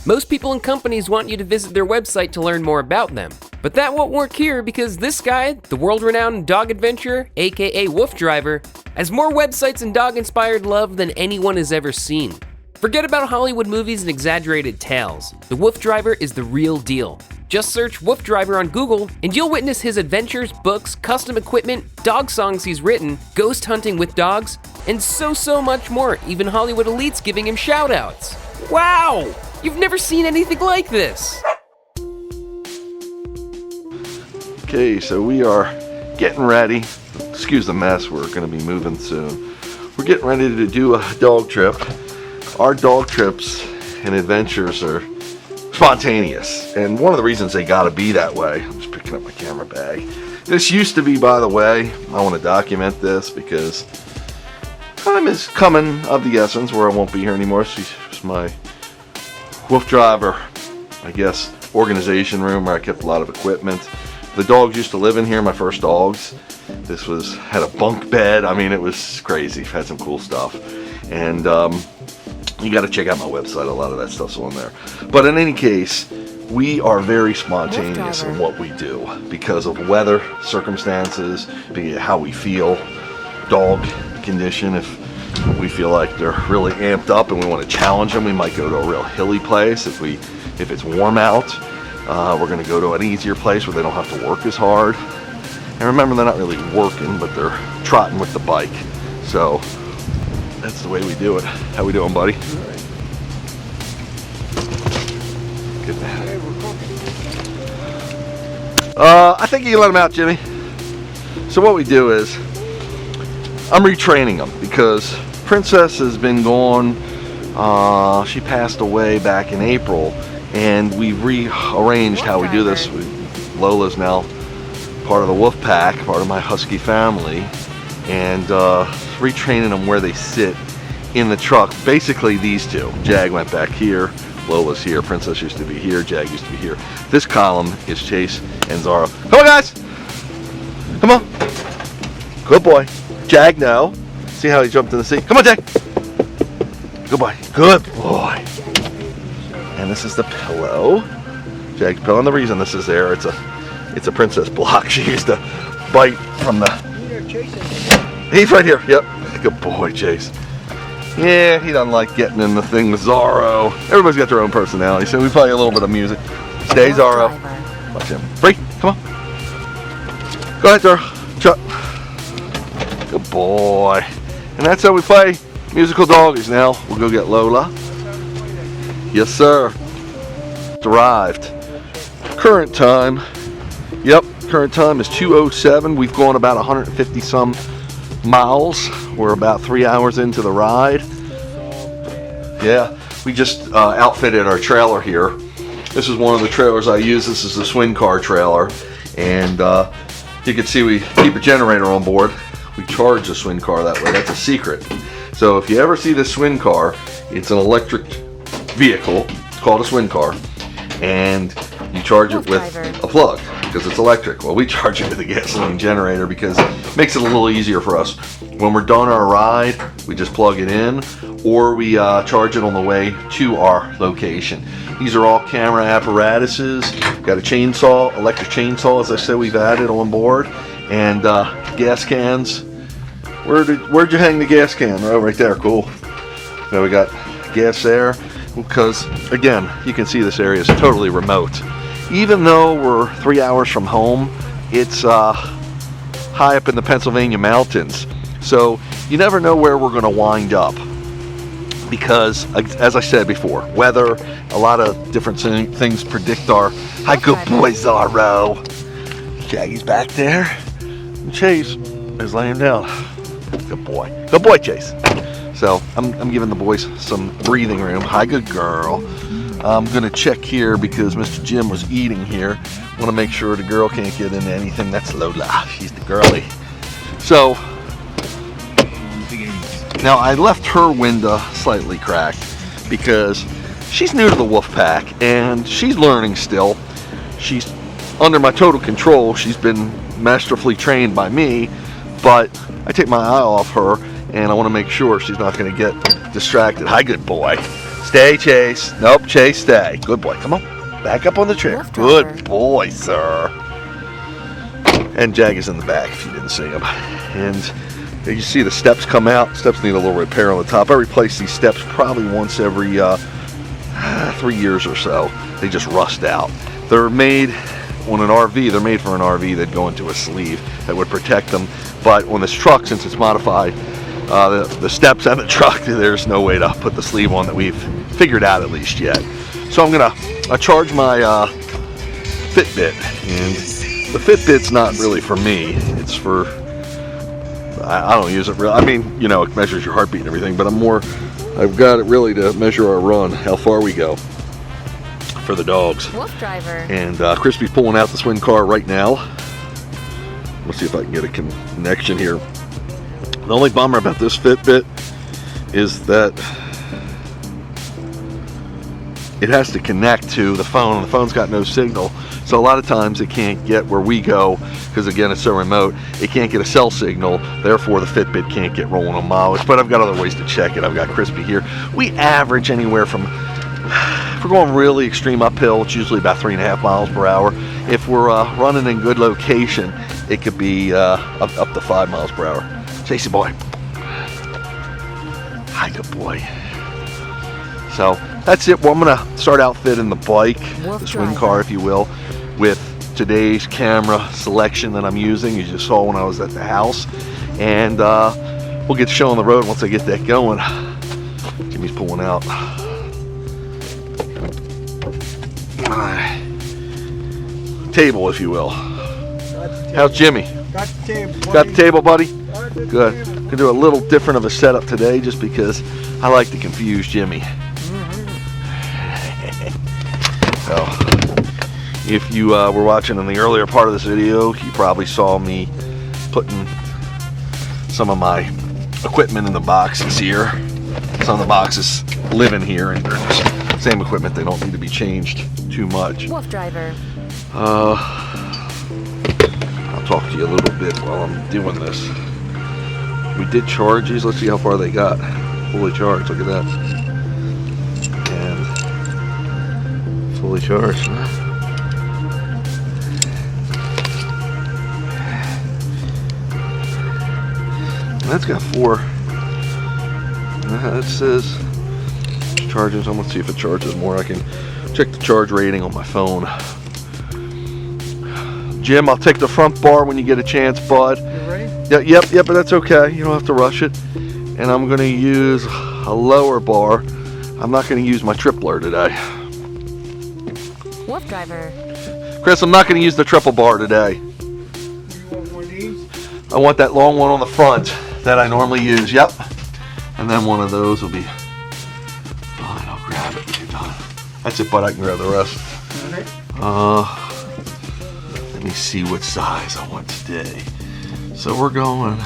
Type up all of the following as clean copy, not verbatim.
Most people and companies want you to visit their website to learn more about them. But that won't work here because this guy, the world-renowned dog adventurer, aka WooFDriver, has more websites and dog-inspired love than anyone has ever seen. Forget about Hollywood movies and exaggerated tales. The WooFDriver is the real deal. Just search WooFDriver on Google and you'll witness his adventures, books, custom equipment, dog songs he's written, ghost hunting with dogs, and so much more, even Hollywood elites giving him shoutouts. Wow! You've never seen anything like this! Okay, so we are getting ready. Excuse the mess, we're going to be moving soon. We're getting ready to do a dog trip. Our dog trips and adventures are spontaneous, and one of the reasons they got to be that way, I'm just picking up my camera bag. This used to be, by the way, I want to document this because time is coming of the essence where I won't be here anymore. It's my WooFDriver, I guess, organization room where I kept a lot of equipment. The dogs used to live in here, my first dogs. This had a bunk bed. I mean, it was crazy. Had some cool stuff. And you got to check out my website. A lot of that stuff's on there. But in any case, we are very spontaneous in what we do because of weather, circumstances, be it how we feel, dog condition. If we feel like they're really amped up and we want to challenge them, we might go to a real hilly place. If it's warm out, we're going to go to an easier place where they don't have to work as hard. And remember, they're not really working, but they're trotting with the bike. So that's the way we do it. How we doing, buddy? Good man. I think you can let them out, Jimmy. So what we do is, I'm retraining them because Princess has been gone. She passed away back in April, and we've rearranged how we do this. Lola's now part of the wolf pack, part of my Husky family, and retraining them where they sit in the truck. Basically these two. Jag went back here, Lola's here, Princess used to be here, Jag used to be here. This column is Chase and Zara. Come on, guys! Come on! Good boy. Jag now. See how he jumped in the seat? Come on, Jag! Good boy. Good boy. And this is the pillow. Jag's pillow. And the reason this is there, it's a Princess block. She used to bite from the... He's right here. Yep. Good boy, Chase. Yeah, he doesn't like getting in the thing with Zorro. Everybody's got their own personality, so we play a little bit of music. Stay, Zorro. Watch him. Free. Come on. Go ahead, Zorro. Chuck. Good boy. And that's how we play musical doggies now. We'll go get Lola. Yes, sir. Arrived. Current time. Yep, current time is 2:07. We've gone about 150 some miles. We're about 3 hours into the ride. Yeah, we just outfitted our trailer here. This is one of the trailers I use. This is the swing car trailer, and you can see we keep a generator on board. We charge the swing car that way. That's a secret. So if you ever see this swing car, it's an electric vehicle. It's called a swing car, and you charge it with a plug because it's electric. Well, we charge it with a gasoline generator because it makes it a little easier for us. When we're done our ride, we just plug it in, or we charge it on the way to our location. These are all camera apparatuses. Got a chainsaw, electric chainsaw, as I said, we've added on board, and gas cans. Where'd you hang the gas can? Oh, right there. Cool. So we got gas there because, again, you can see this area is totally remote. Even though we're 3 hours from home, it's high up in the Pennsylvania mountains. So you never know where we're going to wind up because, as I said before, weather, a lot of different things predict our... Hi, good boy, Zorro. Shaggy's back there. And Chase is laying down. Good boy. Good boy, Chase. So I'm giving the boys some breathing room. Hi, good girl. I'm going to check here because Mr. Jim was eating here. Want to make sure the girl can't get into anything. That's Lola. She's the girly. So, now I left her window slightly cracked because she's new to the wolf pack and she's learning still. She's under my total control. She's been masterfully trained by me, but I take my eye off her and I want to make sure she's not going to get distracted. Hi, good boy. Stay, Chase. Nope, Chase, stay. Good boy. Come on. Back up on the chair. Good boy, sir. And Jag is in the back if you didn't see him. And you see the steps come out. Steps need a little repair on the top. I replace these steps probably once every 3 years or so. They just rust out. They're made on an RV. They're made for an RV. They'd go into a sleeve that would protect them. But on this truck, since it's modified, the steps and the truck, there's no way to put the sleeve on that we've figured out at least yet. So I'm gonna charge my Fitbit, and the Fitbit's not really for me. It's for, I don't use it really. I mean, you know, it measures your heartbeat and everything, but I've got it really to measure our run, how far we go for the dogs. WooFDriver. And Crispy's pulling out the swing car right now. Let's see if I can get a connection here. The only bummer about this Fitbit is that it has to connect to the phone, and the phone's got no signal. So a lot of times it can't get where we go, because again, it's so remote, it can't get a cell signal, therefore the Fitbit can't get rolling on mileage. But I've got other ways to check it. I've got Crispy here. We average anywhere from, if we're going really extreme uphill, it's usually about 3.5 miles per hour. If we're running in good location, it could be up to 5 miles per hour. Chasey boy. Hi, good boy. So that's it. Well, I'm going to start outfitting the bike, the swing car, if you will, with today's camera selection that I'm using, as you saw when I was at the house. And we'll get the show on the road once I get that going. Jimmy's pulling out my table, if you will. How's Jimmy? Got the table, buddy. Got the table, buddy? Good. Gonna do a little different of a setup today, just because I like to confuse Jimmy. So, if you were watching in the earlier part of this video, you probably saw me putting some of my equipment in the boxes here. Some of the boxes live in here, and they're the same equipment. They don't need to be changed too much. WooFDriver. I'll talk to you a little bit while I'm doing this. We did charge these. Let's see how far they got. Fully charged. Look at that. And fully charged. That's got 4. It says charging. So let's see if it charges more. I can check the charge rating on my phone. Jim, I'll take the front bar when you get a chance, bud. You ready? Yep, but that's okay. You don't have to rush it. And I'm going to use a lower bar. I'm not going to use my tripler today. WooFDriver. Chris, I'm not going to use the triple bar today. You want one of these? I want that long one on the front that I normally use. Yep. And then one of those will be fine. I'll grab it when you're done. That's it, bud. I can grab the rest. Let me see what size I want today. So we're going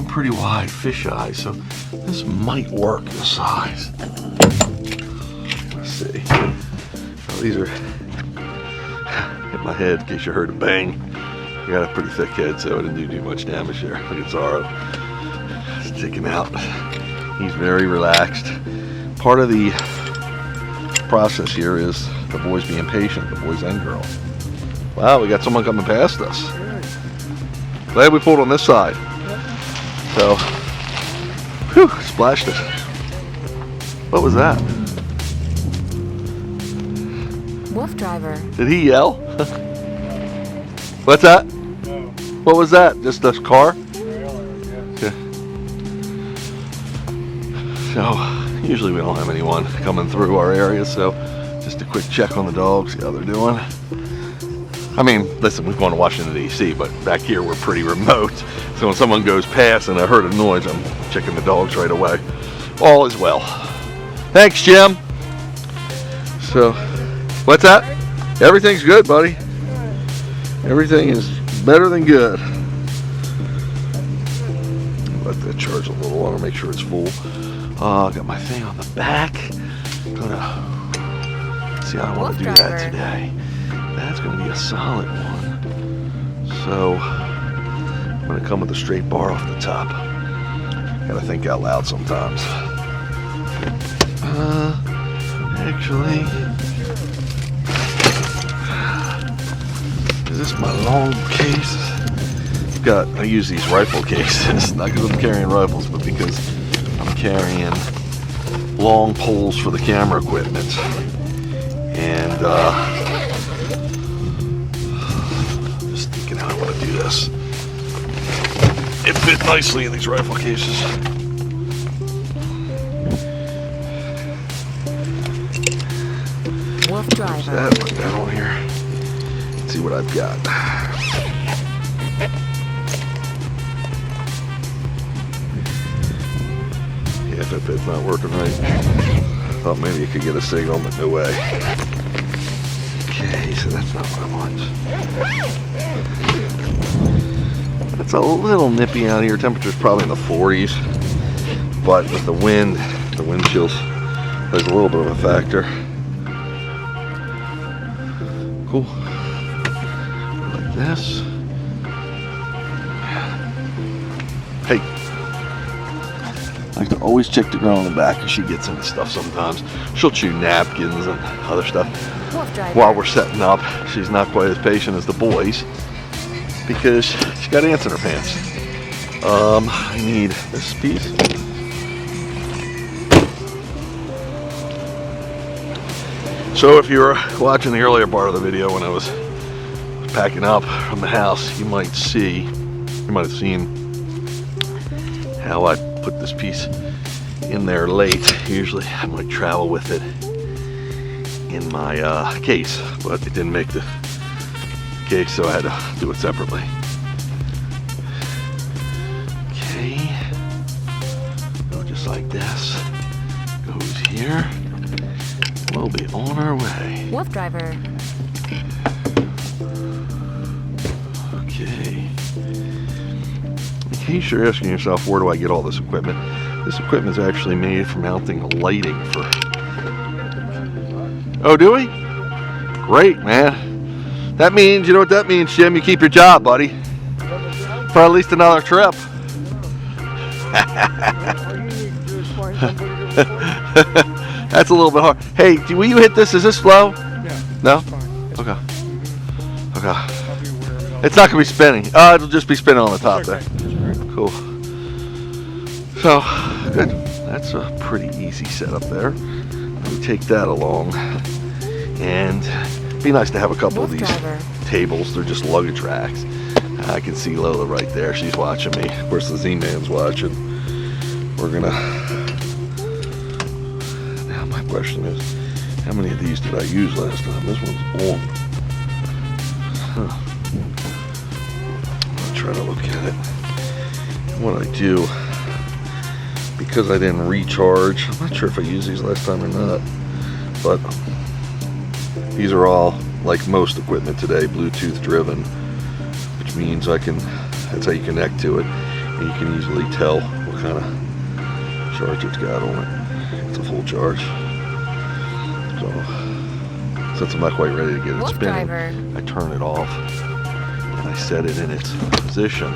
pretty wide, fisheye. So this might work, the size. Let's see. Oh, these are hit my head in case you heard a bang. I got a pretty thick head, so I didn't do much damage there. Look at Zorro. Let's take him out. He's very relaxed. Part of the process here is the boys being patient, the boys and girl. Wow, we got someone coming past us. Glad we pulled on this side. So, whew, splashed it. What was that? WooFDriver. Did he yell? What's that? No. What was that? Just a car? Okay. So, usually we don't have anyone coming through our area, so just a quick check on the dogs, see how they're doing. I mean, listen, we've gone to Washington, D.C., but back here we're pretty remote. So when someone goes past and I heard a noise, I'm checking the dogs right away. All is well. Thanks, Jim. So, what's that? Everything's good, buddy. Everything is better than good. Let that charge a little longer, make sure it's full. I got my thing on the back. Gonna see how I want to do that today. That's going to be a solid one. So I'm going to come with a straight bar off the top. Got to think out loud sometimes. Actually, is this my long case? I use these rifle cases, not because I'm carrying rifles, but because I'm carrying long poles for the camera equipment. And just thinking how I want to do this. It fit nicely in these rifle cases. WooFDriver. Put that on here. Let's see what I've got. Yeah, if it's not working right. Thought maybe you could get a signal, but no way. Okay, so that's not what I want. It's a little nippy out here. Temperature's probably in the 40s, but with the wind chills plays a little bit of a factor. Cool. Like this. Hey, I like to always check the girl on the back because she gets into stuff sometimes. She'll chew napkins and other stuff. While we're setting up, she's not quite as patient as the boys because she's got ants in her pants. I need this piece. So if you were watching the earlier part of the video when I was packing up from the house, you might have seen how I put this piece in there late. Usually I might travel with it in my case, but it didn't make the case, so I had to do it separately. Okay, go just like this. Goes here. We'll be on our way. WooFDriver. Okay. In case you're asking yourself, where do I get all this equipment? This equipment is actually made for mounting lighting for... Oh, do we? Great, man. That means, you know what that means, Jim? You keep your job, buddy. For at least another trip. That's a little bit hard. Hey, will you hit this? Is this slow? Yeah. No? Okay. Okay. It's not going to be spinning. It'll just be spinning on the top there. Cool. So, good. That's a pretty easy setup there. Let me take that along. And it'd be nice to have a couple of these tables. They're just luggage racks. I can see Lola right there. She's watching me. Of course, the Z-Man's watching. We're going to... My question is, how many of these did I use last time? This one's on. Huh. I'll try to look at it. What I do, because I didn't recharge, I'm not sure if I used these last time or not, but these are all, like most equipment today, Bluetooth driven, which means that's how you connect to it, and you can easily tell what kind of charge it's got on it. It's a full charge. So, since I'm not quite ready to get it spinning, I turn it off and I set it in its position.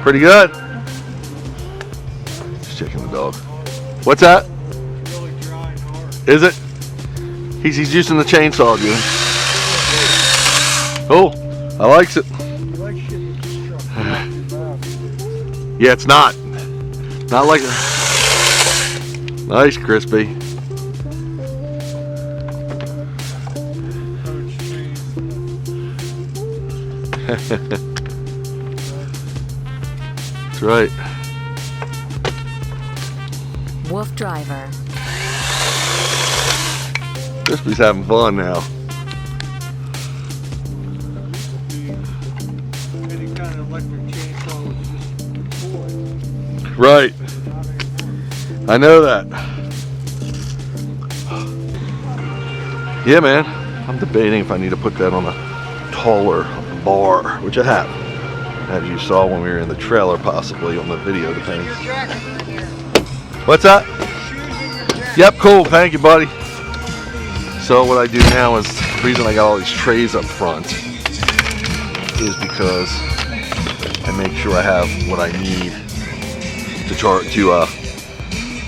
Pretty good. Just checking the dog. What's that? Really dry and hard. Is it? He's using the chainsaw, dude. Oh, I likes it. Yeah, it's not. Not like a... Nice, crispy. That's right. WooFDriver. Crispy's having fun now. Any kind of electric chainsaw was just boy. Right. I know that. Yeah, man. I'm debating if I need to put that on a taller bar, which I have. As you saw when we were in the trailer, possibly on the video, depending. Your jacket right here. What's that? Shoes in your jacket. Yep, cool. Thank you, buddy. So what I do now is, the reason I got all these trays up front is because and make sure I have what I need to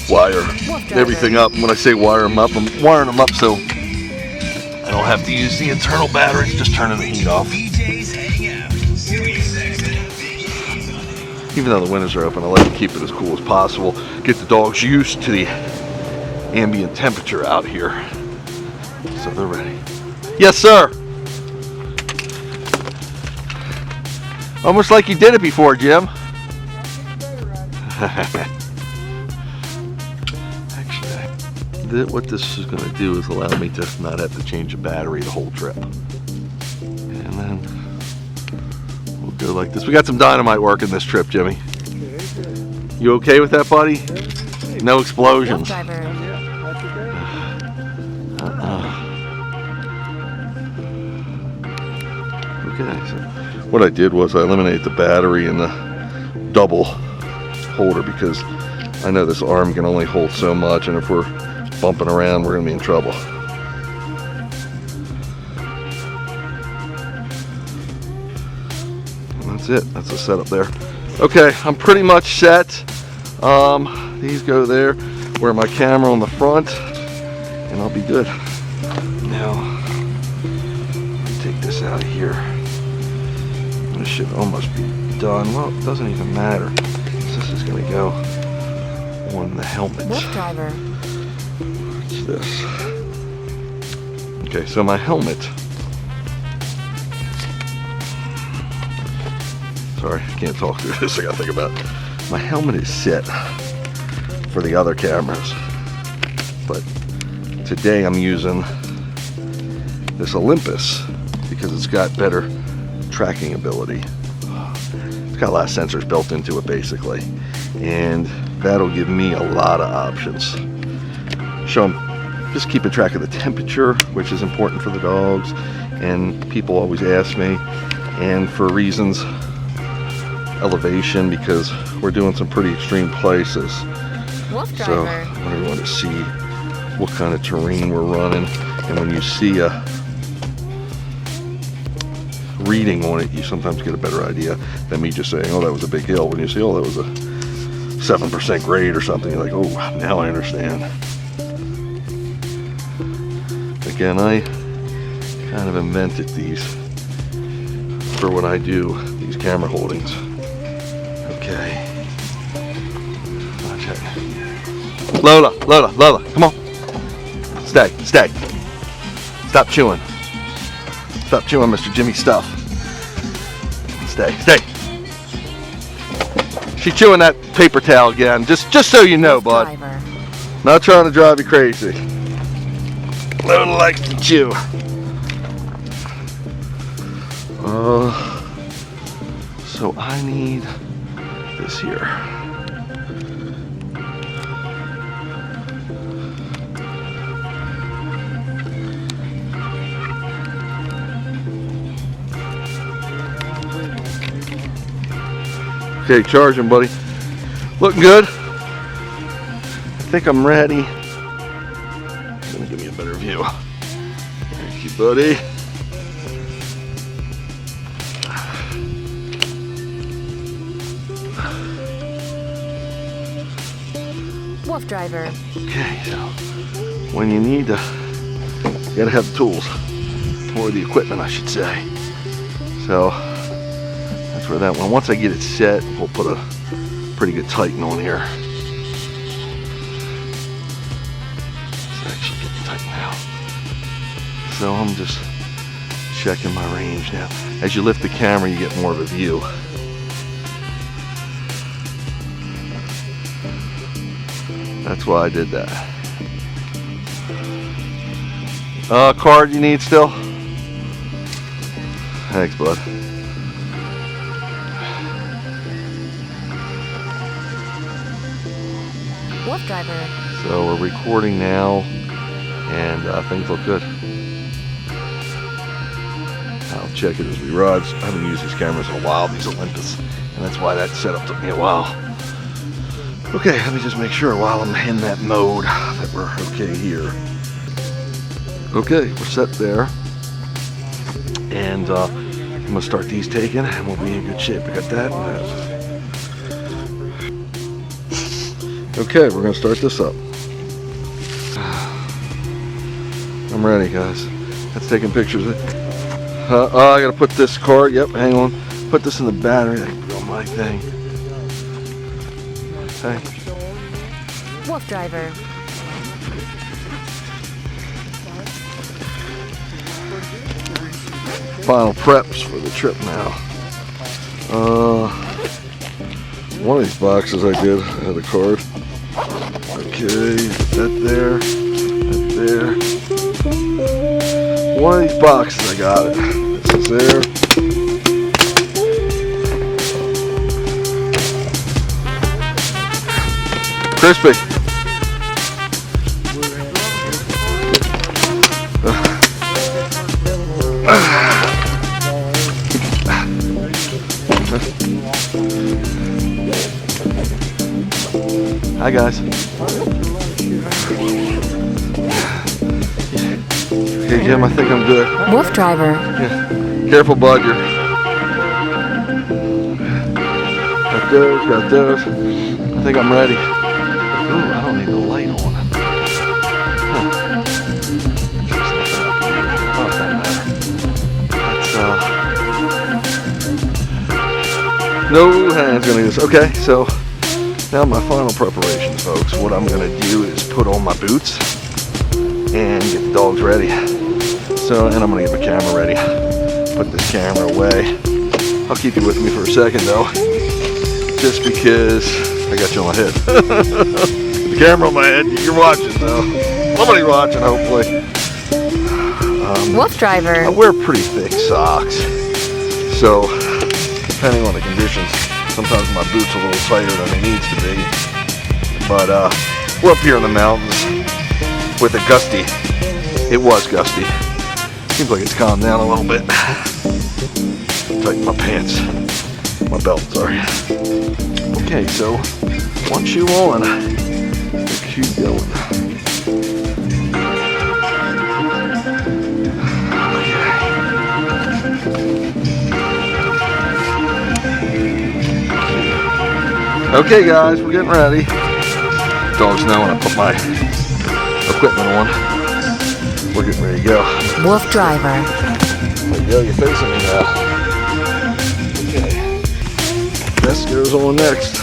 wire everything up. When I say wire them up, I'm wiring them up so I don't have to use the internal batteries, just turning the heat off. Even though the windows are open, I like to keep it as cool as possible. Get the dogs used to the ambient temperature out here. So they're ready. Yes, sir. Almost like you did it before, Jim. Actually, what this is going to do is allow me to not have to change the battery the whole trip. And then we'll go like this. We got some dynamite working this trip, Jimmy. You okay with that, buddy? No explosions. WooFDriver. Okay, so what I did was I eliminated the battery in the double holder because I know this arm can only hold so much, and if we're bumping around, we're going to be in trouble. And that's it. That's the setup there. Okay, I'm pretty much set. These go there. Wear my camera on the front, and I'll be good. Now, take this out of here. This should almost be done. Well, it doesn't even matter. This is going to go on the helmet. WooFDriver. What's this? Okay, so my helmet. Sorry, I can't talk through this. I got to think about it. My helmet is set for the other cameras, but today I'm using this Olympus because it's got better tracking ability. It's got a lot of sensors built into it basically, and that'll give me a lot of options. So I'm just keeping track of the temperature, which is important for the dogs, and people always ask me, and for reasons, elevation, because we're doing some pretty extreme places. WooFDriver. So I want everyone to see what kind of terrain we're running, and when you see a reading on it, you sometimes get a better idea than me just saying, oh, that was a big hill. When you say, oh, that was a 7% grade or something, you're like, oh, now I understand. Again, I kind of invented these for when I do these camera holdings. Okay. Watch it. Lola, come on. Stay. Stop chewing. Stop chewing, Mr. Jimmy stuff. Stay. She's chewing that paper towel again. Just so you know, bud. WooFDriver. Not trying to drive you crazy. Lola likes to chew. So I need this here. Okay, charging, buddy. Looking good. I think I'm ready. It's gonna give me a better view. Thank you, buddy. WooFDriver. Okay, so when you need to, you gotta have the tools, or the equipment, I should say. So that's where that one. Once I get it set, we'll put a pretty good tighten on here. It's actually getting tight now. So I'm just checking my range now. As you lift the camera, you get more of a view. That's why I did that. Card you need still? Thanks, bud. WooFDriver. So we're recording now, and things look good. I'll check it as we ride. I haven't used these cameras in a while, these Olympus, and that's why that setup took me a while. Okay, let me just make sure while I'm in that mode that we're okay here. Okay, we're set there. And I'm gonna start these taking and we'll be in good shape. I got that and that. Okay, we're gonna start this up. I'm ready, guys. That's taking pictures. Oh, I gotta put this card. Yep, hang on. Put this in the battery. I can put on my thing. Okay. WooFDriver. Final preps for the trip now. One of these boxes I did had a card. Okay, that there, that there. One of these boxes I got it. This is there. Crispy. Hi guys. Hey Jim, I think I'm good. WooFDriver. Yeah. Careful, bud. You're... Got those, got those. I think I'm ready. Ooh, I don't need the light on. Huh. Oh, it doesn't matter. That's, no hands gonna use. Okay, so now my final preparations, folks. What I'm gonna do is put on my boots and get the dogs ready. So, and I'm gonna get my camera ready. Put this camera away. I'll keep you with me for a second though, just because I got you on my head. The camera on my head, you're watching though. Somebody's watching, hopefully. WooFDriver. I wear pretty thick socks, so depending on the conditions, sometimes my boots are a little tighter than they needs to be. But we're up here in the mountains with a gusty. It was gusty. Seems like it's calmed down a little bit. Tighten my pants, my belt. Sorry. Okay, so one shoe on, keep going. Okay guys, we're getting ready. Dogs know when I put my equipment on. We're getting ready to go. WooFDriver. There you go, you're facing me now. Okay. Vest goes on next.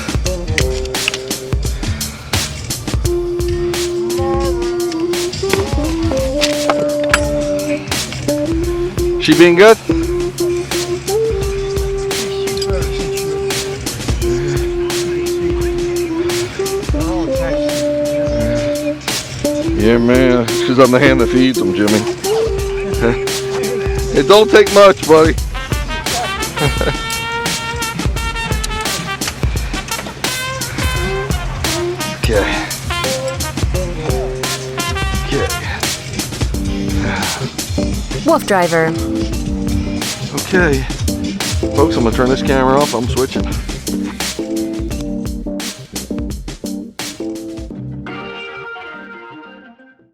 She being good? Yeah, man, it's because I'm the hand that feeds them, Jimmy. It don't take much, buddy. Okay. Okay. WooFDriver. Okay. Folks, I'm going to turn this camera off. I'm switching.